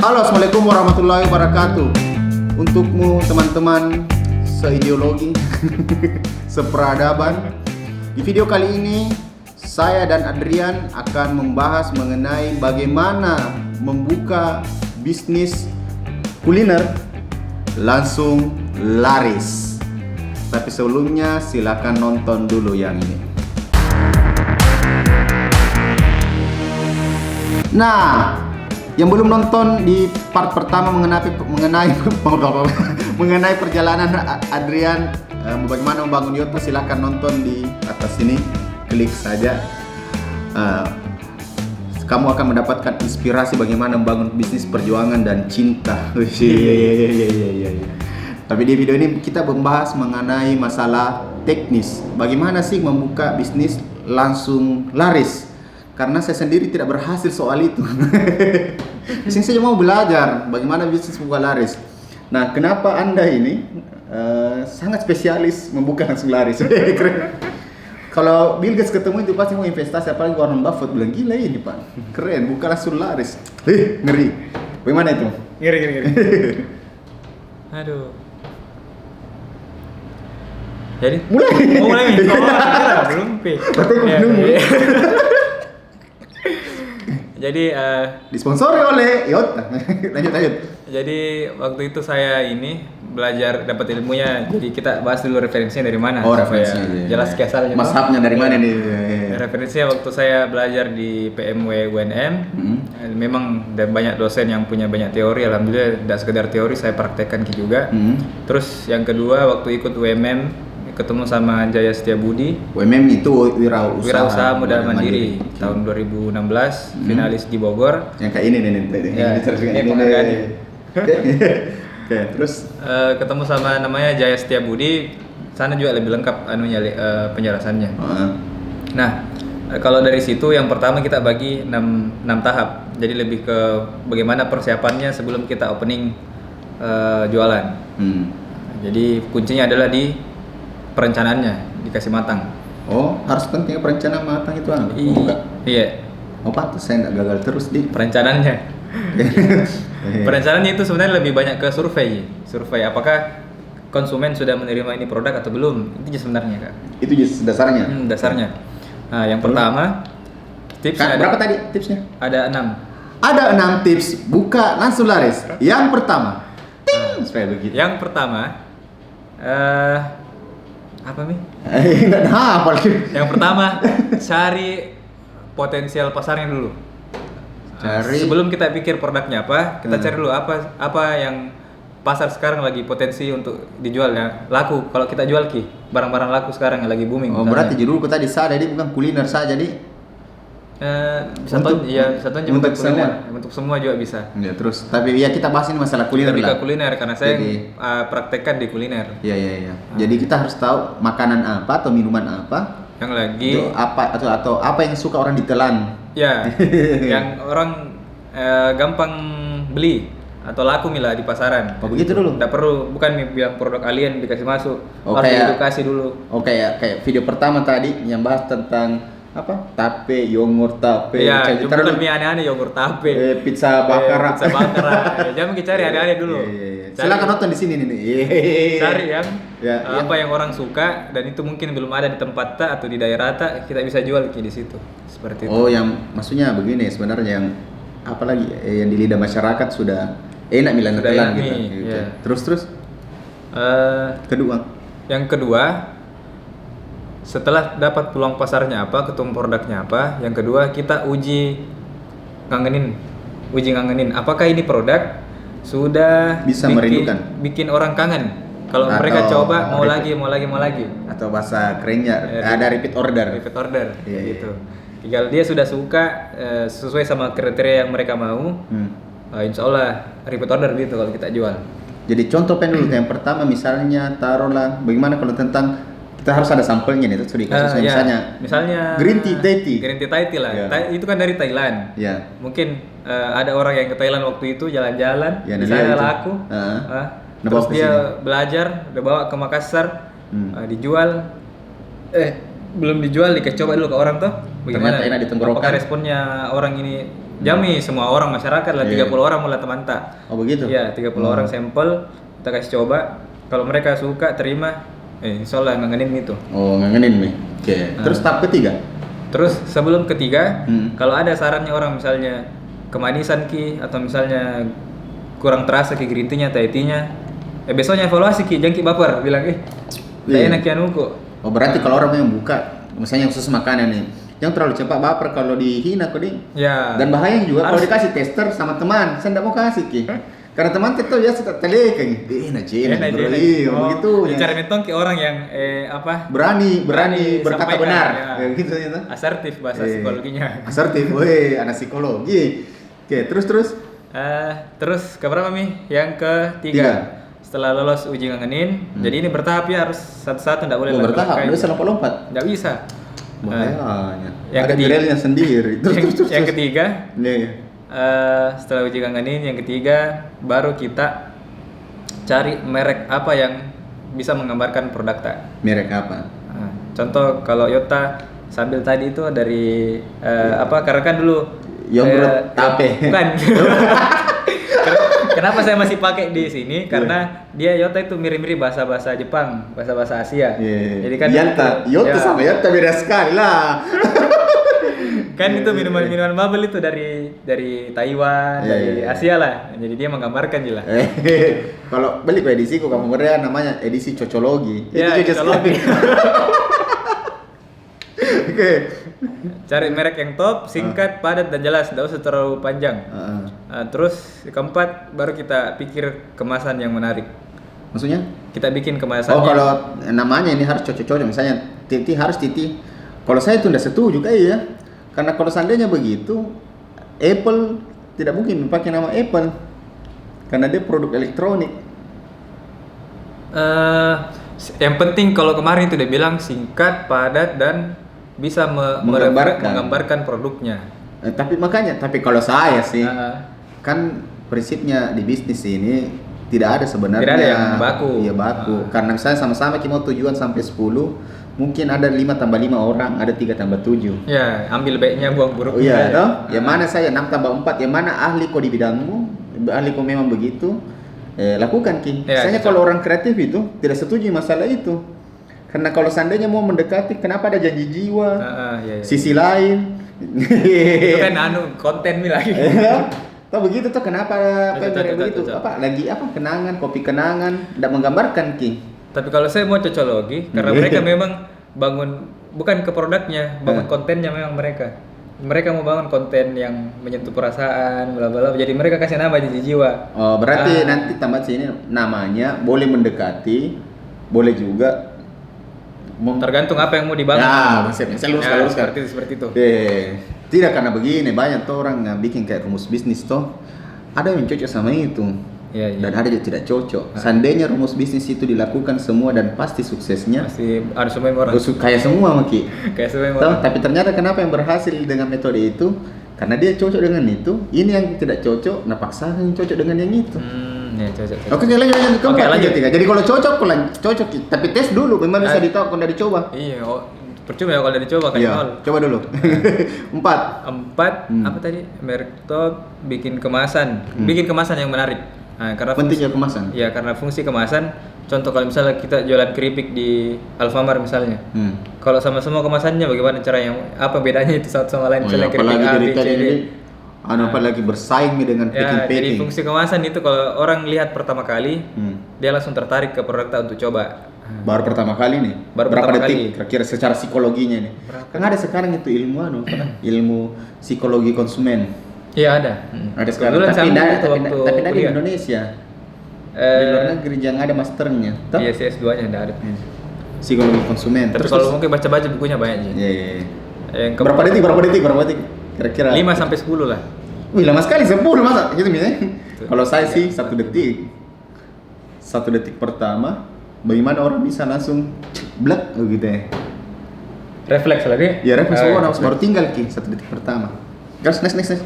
Halo, assalamualaikum warahmatullahi wabarakatuh. Untukmu teman-teman seideologi, seperadaban. Di video kali ini saya dan Adrian akan membahas mengenai bagaimana membuka bisnis kuliner langsung laris. Tapi sebelumnya silakan nonton dulu yang ini. Nah, yang belum nonton di part pertama mengenai perjalanan Adrian bagaimana membangun YouTube, silahkan nonton di atas sini, klik saja. Kamu akan mendapatkan inspirasi bagaimana membangun bisnis perjuangan dan cinta. Tapi di video ini kita membahas mengenai masalah teknis. Bagaimana sih membuka bisnis langsung laris? Karena saya sendiri tidak berhasil soal itu. Di sini saya mau belajar bagaimana bisnis buka laris. Nah, kenapa Anda ini sangat spesialis membuka langsung laris? Keren. Kalau Bill Gates ketemu itu pasti mau investasi, apalagi Warren Buffett bilang gila ini Pak. Keren, buka langsung laris. Ngeri. Bagaimana itu? Ngeri. Aduh. Jadi mulai nih. Belum pi. Jadi disponsori oleh Iota. lanjut. Jadi waktu itu saya ini belajar dapat ilmunya. Jadi kita bahas dulu referensinya dari mana. Oh, referensinya. Jelas keasalnya. Mashabnya dari mana nih? Referensinya waktu saya belajar di PMW UNM, memang banyak dosen yang punya banyak teori. Alhamdulillah tidak sekedar teori, saya praktekkan juga. Terus yang kedua waktu ikut UMM ketemu sama Jaya Setiabudi. UMM itu Wirausaha Muda Mandiri tahun 2016, finalis di Bogor. Yang kayak ini nih. Ini penghargaan. Oke, terus ketemu sama namanya Jaya Setiabudi. Sana juga lebih lengkap penjelasannya. Nah, kalau dari situ yang pertama kita bagi 6 tahap. Jadi lebih ke bagaimana persiapannya sebelum kita opening jualan. Jadi kuncinya adalah di perencanaannya, dikasih matang. Oh, harus penting perencanaan matang itu Iya. Oh, pantas saya nggak gagal terus di perencanaannya. Perencanaannya itu sebenarnya lebih banyak ke survei apakah konsumen sudah menerima ini produk atau belum. Itu sebenarnya Kak. Itu dasarnya. Dasarnya. Nah, yang pertama tips berapa tadi tipsnya? Ada 6. Ada 6 tips buka langsung laris. Yang pertama, supaya begitu. Yang pertama apa nih? Yang pertama, cari potensial pasarnya dulu. Sebelum kita pikir produknya apa, kita cari dulu apa yang pasar sekarang lagi potensi untuk dijual ya. Laku kalau kita jual barang-barang laku sekarang yang lagi booming. Oh, berarti judulku tadi jadi bukan kuliner saja jadi untuk kuliner, untuk semua juga bisa. Ya, terus tapi ya kita bahas ini masalah kuliner lah. Kuliner karena saya praktekkan di kuliner. Iya. Jadi kita harus tahu makanan apa atau minuman apa yang lagi itu atau apa yang suka orang ditelan. Ya, yang orang gampang beli atau laku mila di pasaran. Oh, begitu dulu. Enggak perlu bilang produk alien dikasih masuk. Harus edukasi dulu. Oh, kayak video pertama tadi yang bahas tentang tape, yogurt tape. Iya, bukan mie aneh-aneh yogurt tape. Pizza bakar. Jangan kita cari aneh-aneh dulu. Iya. Silakan nonton di sini nih. Cari yang apa yang orang suka dan itu mungkin belum ada di tempat atau di daerah kita bisa jual di situ. Seperti itu. Oh, yang maksudnya begini sebenarnya yang apalagi yang di lidah masyarakat sudah enak bilang telan gitu. Yeah. Terus Yang kedua, setelah dapat peluang pasarnya apa, ketemu produknya apa, yang kedua kita uji ngangenin apakah ini produk sudah bisa bikin orang kangen. Kalau mereka coba mau lagi atau bahasa kerennya ada repeat order gitu. Tinggal dia sudah suka sesuai sama kriteria yang mereka mau, insya Allah repeat order gitu kalau kita jual. Jadi contoh dulu yang pertama misalnya taruhlah bagaimana kalau tentang kita harus ada sampelnya nih, itu dikasih misalnya green tea Thai tea lah. Itu kan dari Thailand. Mungkin ada orang yang ke Thailand waktu itu jalan-jalan, di sana laku. Terus dia belajar, udah bawa ke Makassar, dijual. Belum dijual, dikasih coba dulu ke orang tuh. Bagaimana? Ternyata enak di tenggorokan. Apakah responnya orang ini Jami semua orang masyarakat lah, 30 orang mulai teman tak. Oh begitu? Iya, 30 orang sampel kita kasih coba. Kalau mereka suka terima, insya Allah ngangenin itu. Oh ngangenin nih. Oke. Terus tahap ketiga? Terus sebelum ketiga, kalau ada sarannya orang misalnya kemanisan ki atau misalnya kurang terasa ki green tea-nya, Thai tea-nya, besoknya evaluasi ki, jangan ki baper, bilang tidak enak ya nuku. Oh berarti kalau orang yang buka, misalnya khusus makanan nih, yang terlalu cepat baper kalau dihina kok nih. Ya. Dan bahaya juga kalau dikasih tester sama teman, saya tidak mau kasih ki. Karena teman kita ya sudah telekeng, enak begitu. Cara mentong ke orang yang berani berkata sampaikan, benar, ya. Gitu ya. Asertif bahasa psikologinya. Asertif, anak psikologi. Oke, terus. Terus keberapa Mi? Yang ketiga. Setelah lolos uji ngangenin, jadi ini bertahap ya, harus satu-satu, tidak boleh bertahap, tidak bisa lompat-lompat. Tidak bisa. Bahayanya. Yang ada drill-nya sendiri. Yang ketiga. Iya. Setelah uji ngangenin, yang ketiga baru kita cari merek apa yang bisa menggambarkan produk tak. Merek apa? Contoh kalau Yota sambil tadi itu dari karena kan dulu yogurt tape. Bukan. Kenapa saya masih pakai di sini? Karena dia Yota itu mirip-mirip bahasa-bahasa Jepang, bahasa-bahasa Asia. Jadi kan Yota sama Yota beda sekali lah. Kan itu minuman-minuman bubble itu dari Taiwan, dari Asia lah. Jadi dia menggambarkan jelas. Kalau beli ke edisi kok kamu berdaya namanya edisi cocologi. Ya, itu cocologi. Oke. Cari merek yang top, singkat, padat dan jelas, tidak usah terlalu panjang. Terus keempat baru kita pikir kemasan yang menarik. Maksudnya? Kita bikin kemasannya. Oh kalau namanya ini harus cocok-cocok, misalnya titi harus titi. Kalau saya itu tidak setuju ya. Karena kalau seandainya begitu, Apple tidak mungkin pakai nama Apple karena dia produk elektronik. Yang penting kalau kemarin itu dia bilang singkat, padat dan bisa menggambarkan produknya. Tapi kalau saya sih, kan prinsipnya di bisnis ini tidak ada sebenarnya. Tidak ada yang baku. Iya baku. Karena misalnya sama-sama kita mau tujuan sampai 10. Mungkin ada 5 tambah 5 orang, ada 3 tambah 7. Ya, ambil baiknya, buang buruknya. Iya, toh? Yang mana saya 6 tambah 4, yang mana ahli kok di bidangmu, ahli kok memang begitu, lakukan Ki. Misalnya kalau orang kreatif itu tidak setuju masalah itu. Karena kalau seandainya mau mendekati, kenapa ada janji jiwa, sisi lain. Itu kan konten nih lagi. Toh begitu toh kenapa begitu? Kenangan, kopi kenangan, tidak menggambarkan Ki. Tapi kalau saya mau cocologi, karena mereka memang bangun bukan ke produknya, bangun kontennya memang mereka. Mereka mau bangun konten yang menyentuh perasaan, bla bla. Jadi mereka kasih nama jiwa. Oh, berarti nanti tambah sini namanya boleh mendekati, boleh juga tergantung apa yang mau dibangun. Ya, maksudnya saya luruskan. Seperti itu. Tidak karena begini, banyak tuh orang yang bikin kayak rumus bisnis toh. Ada yang cocok sama itu. Dan ada yang tidak cocok. Seandainya rumus bisnis itu dilakukan semua dan pasti suksesnya. Pasti ada semua orang. Kayak semua Maki. Kayak semua orang. Tapi ternyata kenapa yang berhasil dengan metode itu? Karena dia cocok dengan itu. Ini yang tidak cocok, nah paksa yang cocok dengan yang itu. Cocok. Oke, lanjut. Jadi kalau cocok, cocok. Tapi tes dulu, memang bisa ditahu kalau dari coba. Iya, percuma ya kalau dari coba kan. Coba dulu. 4. Apa tadi? Merek top, bikin kemasan yang menarik. Karena pentingnya kemasan. Ya, karena fungsi kemasan. Contoh kalau misalnya kita jualan keripik di Alfamart misalnya. Kalau sama semua kemasannya bagaimana caranya? Apa bedanya itu satu sama lain? Misalnya keripik A, B, C, D. Apalagi bersaing dengan packing. Jadi fungsi kemasan itu kalau orang lihat pertama kali, dia langsung tertarik ke produk untuk coba. Baru pertama kali nih. Berapa detik kira-kira secara psikologinya nih? Kan ada sekarang itu ilmu psikologi konsumen. Iya ada. Ada sekarang. Tapi dari Indonesia. Di luar negeri jangan ada masternya. Iya, CS2-nya enggak ada. Psikologi konsumen. Tapi kalau mungkin baca-baca bukunya banyak sih. Iya. Berapa detik? Kira-kira 5 sampai 10 lah. Wih, lama sekali 10 masa gitu misalnya. Kalau saya sih 1 detik. 1 detik pertama, bagaimana orang bisa langsung blek gitu ya. Refleks lagi? Ya refleks orang baru tinggal Ki 1 detik pertama. Terus next.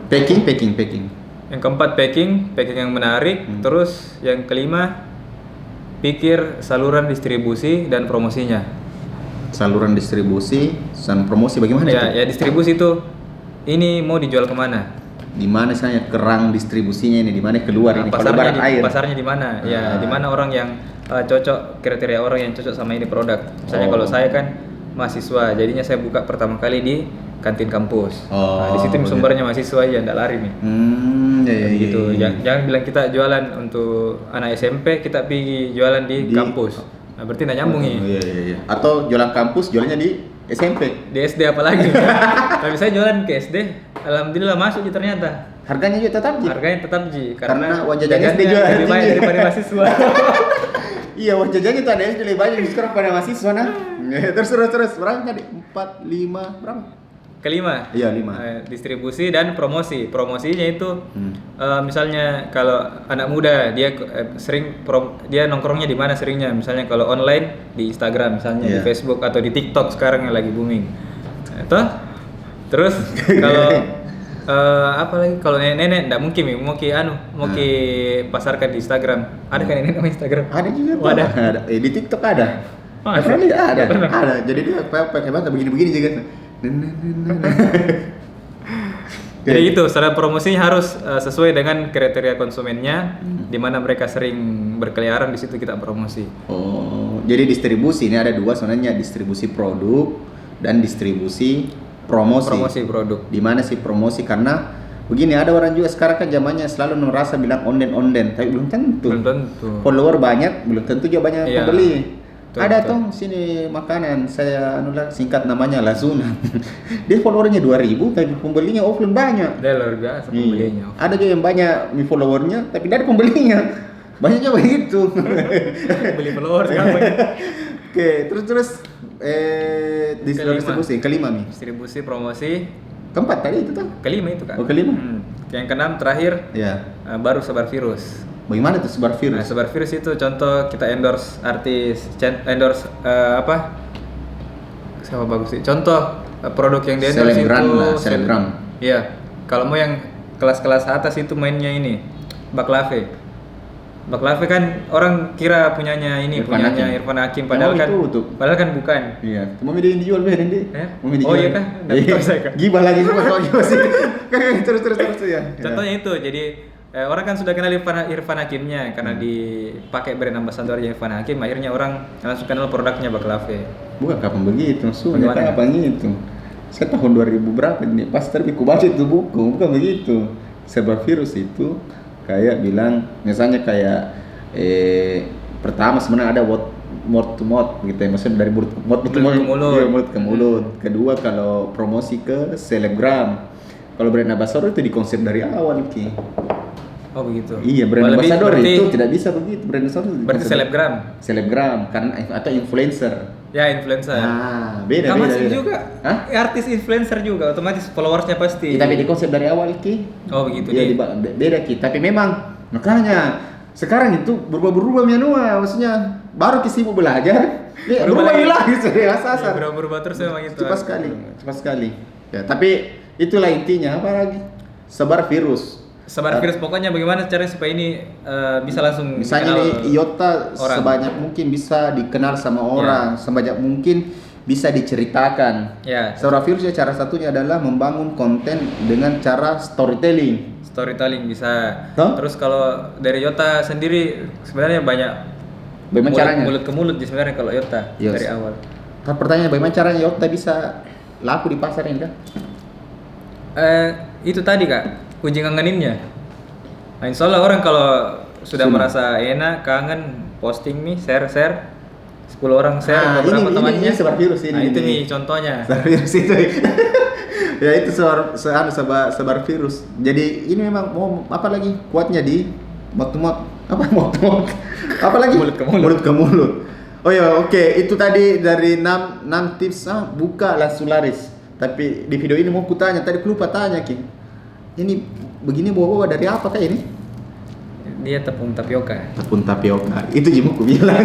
Packing. Yang keempat packing yang menarik. Terus yang kelima pikir saluran distribusi dan promosinya. Saluran distribusi dan promosi bagaimana itu? Ya distribusi itu ini mau dijual kemana. Di mana misalnya kerang distribusinya ini, di mana keluar ini, kalau barat air. Pasarnya di mana? Ya, di mana orang yang cocok, kriteria orang yang cocok sama ini produk. Misalnya kalau saya kan mahasiswa, jadinya saya buka pertama kali di kantin kampus. Di situ sumbernya mahasiswa ya, enggak lari nih. Gitu. Jangan bilang kita jualan untuk anak SMP, kita pergi jualan di kampus. Nah, berarti enggak nyambung nih. Iya. Atau jualan kampus, jualannya di SMP. Di SD apalagi. Tapi saya jualan ke SD, alhamdulillah masuk ternyata. Harganya juga tetap Ji. Harganya tetap Ji, karena uang jajannya SD juga lebih banyak daripada mahasiswa. Iya, uang jajannya tuh ada SD lebih banyak sekarang pada mahasiswa nah. Terus berapa tadi? 4, 5, berapa? Kelima. Iya, 5. Distribusi dan promosi. Promosinya itu misalnya kalau anak muda dia dia nongkrongnya di mana seringnya? Misalnya kalau online di Instagram, misalnya di Facebook atau di TikTok sekarang yang lagi booming. Itu. Terus kalau apa lagi? Kalau nenek enggak mungkin mau pasarkan di Instagram. Ada kan nenek nama Instagram? Ada juga. Ada. Di TikTok ada. Ada. Jadi dia pakai bahasa begini-begini juga. Jadi itu secara promosinya harus sesuai dengan kriteria konsumennya, di mana mereka sering berkeliaran, di situ kita promosi. Oh, jadi distribusi ini ada dua sebenarnya, distribusi produk dan distribusi promosi. Promosi produk. Di mana sih promosi? Karena begini, ada orang juga sekarang kan zamannya selalu merasa bilang online, tapi belum tentu. Follower banyak, belum tentu juga banyak pembeli. Ada tuh sini makanan saya singkat namanya Lazuna. Dia followernya 2.000 tapi pembelinya offline banyak. Dia luar biasa pembelinya. Ada juga yang banyak followernya tapi tidak ada pembelinya. Banyak juga begitu. Beli follower sekarang. Oke, terus distribusi kelima nih. Distribusi, promosi. Keempat tadi itu tuh. Kelima itu kan. Oh, kelima. Yang keenam terakhir. Ya. Baru sebar virus. Bagaimana tuh sebar virus? Nah, sebar virus itu contoh kita endorse artis, endorse siapa bagus sih? Contoh produk yang di endorse selebgram. Iya. Kalau mau yang kelas-kelas atas itu mainnya ini Baklave. Baklave kan orang kira punyanya Irfan Hakim padahal kan bukan. Iya. Mau dijual ini. Oh iya kan? Gibah lagi semua sih. Terus ya. Contohnya itu jadi orang kan sudah kenal Irfan Hakimnya karena dipakai brand ambassadornya Irfan Hakim, akhirnya orang langsung kenal produknya Baklave. Bukan kapan begitu, maksudnya kapan gitu. Saya tahun 2000 berapa ini pas terbit baca itu buku, bukan begitu. Sebar virus itu kayak bilang misalnya kayak pertama sebenarnya ada word to mouth gitu ya, maksudnya dari mulut ke mulut. Kedua kalau promosi ke selebgram. Kalau brand ambassador itu dikonsep dari awal Ki. Oh begitu. Iya, brand ambassador itu tidak bisa begitu. Brand ambassador berarti selebgram karena atau influencer. Ya, influencer. Beda. Juga. Artis influencer juga otomatis followersnya pasti. Tapi dikonsep dari awal Ki. Oh begitu. Iya, beda Ki. Tapi memang makanya sekarang itu berubah maksudnya baru Ki sibuk belajar. Berubah lagi serius asal. Berubah terus memang itu. Cepat sekali. Ya, tapi itulah intinya, apa lagi? Sebar virus pokoknya bagaimana caranya supaya ini bisa langsung misalnya nih Iota sebanyak mungkin bisa dikenal sama orang, sebanyak mungkin bisa diceritakan. Sebar virus ya cara satunya adalah membangun konten dengan cara storytelling bisa. Terus kalau dari Iota sendiri sebenarnya banyak caranya mulut ke mulut sebenarnya kalau Iota dari awal. Pertanyaan bagaimana caranya Iota bisa laku di pasar ini kan? Itu tadi Kak, uji ngangeninnya. Nah, insya Allah orang kalau sudah merasa enak, kangen, posting nih, share 10 orang share ke beberapa temannya. Ini sebar virus ini. Nah, itu nih contohnya. Sebar virus itu. Ya itu sebar virus. Jadi ini memang mau apa lagi kuatnya di mot apa lagi mulut ke mulut. Oh ya, oke. Itu tadi dari 6 tips buka langsung laris. Tapi di video ini mau kutanya, tadi lupa tanya Ki. Ini begini bawa dari apa kayak ini? Dia tepung tapioka. Itu jimuku bilang.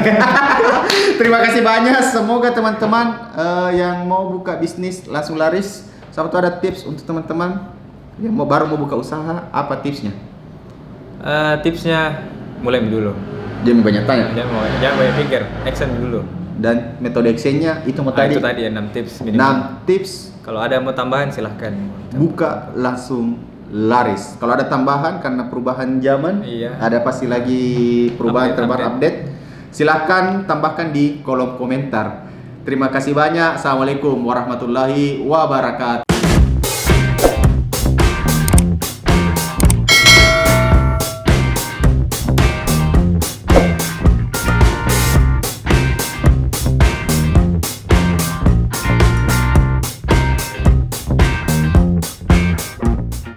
Terima kasih banyak. Semoga teman-teman yang mau buka bisnis langsung laris. Sama tuh ada tips untuk teman-teman yang baru mau buka usaha, apa tipsnya? Tipsnya mulai dulu. Jangan banyak tanya. Jangan banyak pikir, action dulu. dan metode actionnya itu mau Itu tadi tadi ya 6 tips minimal. 6 tips Kalau ada yang mau tambahan silahkan. buka langsung laris. Kalau ada tambahan karena perubahan zaman, Iya. ada pasti lagi perubahan Update. terbaru update. Silahkan tambahkan di kolom komentar. Terima kasih banyak. Assalamualaikum warahmatullahi wabarakatuh.